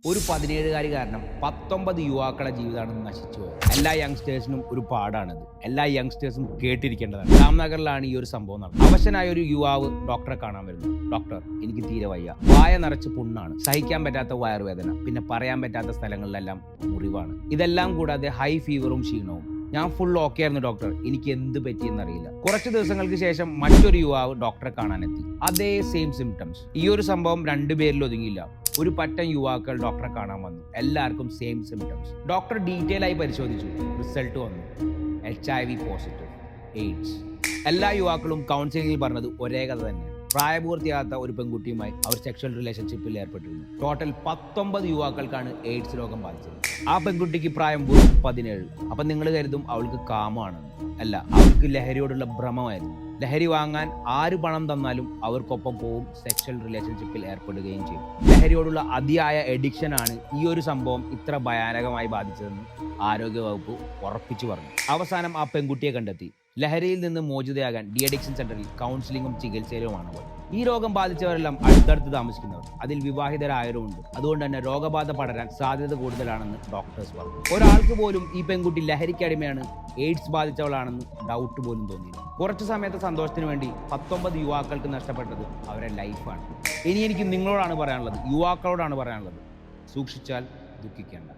ഒരു 17-കാരി കാരണം 19 യുവാക്കളുടെ ജീവിതമാണ് നശിച്ചു പോയത്. എല്ലാ യങ്സ്റ്റേഴ്സിനും ഒരു പാടാണിത്. എല്ലാ യങ്സ്റ്റേഴ്സും കേട്ടിരിക്കേണ്ടതാണ്. ജാംനഗറിലാണ് ഈ ഒരു സംഭവം നടന്നത്. അവശനായ ഒരു യുവാവ് ഡോക്ടറെ കാണാൻ വരുന്നു. ഡോക്ടർ, എനിക്ക് തീരെ വയ്യ, വായ നിറച്ച് പുണ്ണാണ്, സഹിക്കാൻ പറ്റാത്ത വയറുവേദന, പിന്നെ പറയാൻ പറ്റാത്ത സ്ഥലങ്ങളിലെല്ലാം മുറിവാണ്. ഇതെല്ലാം കൂടാതെ ഹൈ ഫീവറും ക്ഷീണവും. ഞാൻ ഫുൾ ഓക്കെ ആയിരുന്നു ഡോക്ടർ, എനിക്ക് എന്ത് പറ്റിയെന്നറിയില്ല. കുറച്ച് ദിവസങ്ങൾക്ക് ശേഷം മറ്റൊരു യുവാവ് ഡോക്ടറെ കാണാനെത്തി. അതേ സെയിം സിംറ്റംസ്. ഈ ഒരു സംഭവം 2 പേരിൽ ഒതുങ്ങിയില്ല. ഒരു പറ്റം യുവാക്കൾ ഡോക്ടറെ കാണാൻ വന്നു. എല്ലാവർക്കും സെയിം സിംറ്റംസ്. ഡോക്ടർ ഡീറ്റെയിൽ ആയി പരിശോധിച്ചു. റിസൾട്ട് വന്നു HIV പോസിറ്റീവ്, എയ്ഡ്സ്. എല്ലാ യുവാക്കളും കൗൺസിലിംഗിൽ പറഞ്ഞത് ഒരേ കഥ തന്നെ. പ്രായപൂർത്തിയാകാത്ത ഒരു പെൺകുട്ടിയുമായി അവർ സെക്ഷൽ റിലേഷൻഷിപ്പിൽ ഏർപ്പെട്ടിരുന്നു. ടോട്ടൽ 19 യുവാക്കൾക്കാണ് എയ്ഡ്സ് രോഗം ബാധിച്ചത്. ആ പെൺകുട്ടിക്ക് പ്രായം 17. അപ്പം നിങ്ങൾ കരുതും അവൾക്ക് കാമമാണെന്ന്. അല്ല, അവൾക്ക് ലഹരിയോടുള്ള ഭ്രമമായിരുന്നു. ലഹരി വാങ്ങാൻ ആര് പണം തന്നാലും അവർക്കൊപ്പം പോവും, സെക്ഷൽ റിലേഷൻഷിപ്പിൽ ഏർപ്പെടുകയും ചെയ്യും. ലഹരിയോടുള്ള അതിയായ എഡിക്ഷൻ ആണ് ഈ ഒരു സംഭവം ഇത്ര ഭയാനകമായി ബാധിച്ചതെന്ന് ആരോഗ്യവകുപ്പ് ഉറപ്പിച്ചു പറഞ്ഞു. അവസാനം ആ പെൺകുട്ടിയെ കണ്ടെത്തി. ലഹരിയിൽ നിന്ന് മോചിതയാകാൻ ഡി അഡിക്ഷൻ സെന്ററിൽ കൗൺസിലിംഗും ചികിത്സയിലുമാണ് അവർ. ഈ രോഗം ബാധിച്ചവരെല്ലാം അടുത്തടുത്ത് താമസിക്കുന്നവർ, അതിൽ വിവാഹിതരായവരുമുണ്ട്. അതുകൊണ്ട് തന്നെ രോഗബാധ പടരാൻ സാധ്യത കൂടുതലാണെന്ന് ഡോക്ടേഴ്സ് പറഞ്ഞു. ഒരാൾക്ക് പോലും ഈ പെൺകുട്ടി ലഹരിക്കടിമയാണ്, എയ്ഡ്സ് ബാധിച്ചവളാണെന്ന് ഡൗട്ട് പോലും തോന്നിയില്ല. കുറച്ചു സമയത്തെ സന്തോഷത്തിന് വേണ്ടി 19 യുവാക്കൾക്ക് നഷ്ടപ്പെട്ടത് അവരുടെ ലൈഫാണ്. ഇനി എനിക്ക് നിങ്ങളോടാണ് പറയാനുള്ളത്, യുവാക്കളോടാണ് പറയാനുള്ളത്, സൂക്ഷിച്ചാൽ ദുഃഖിക്കേണ്ട.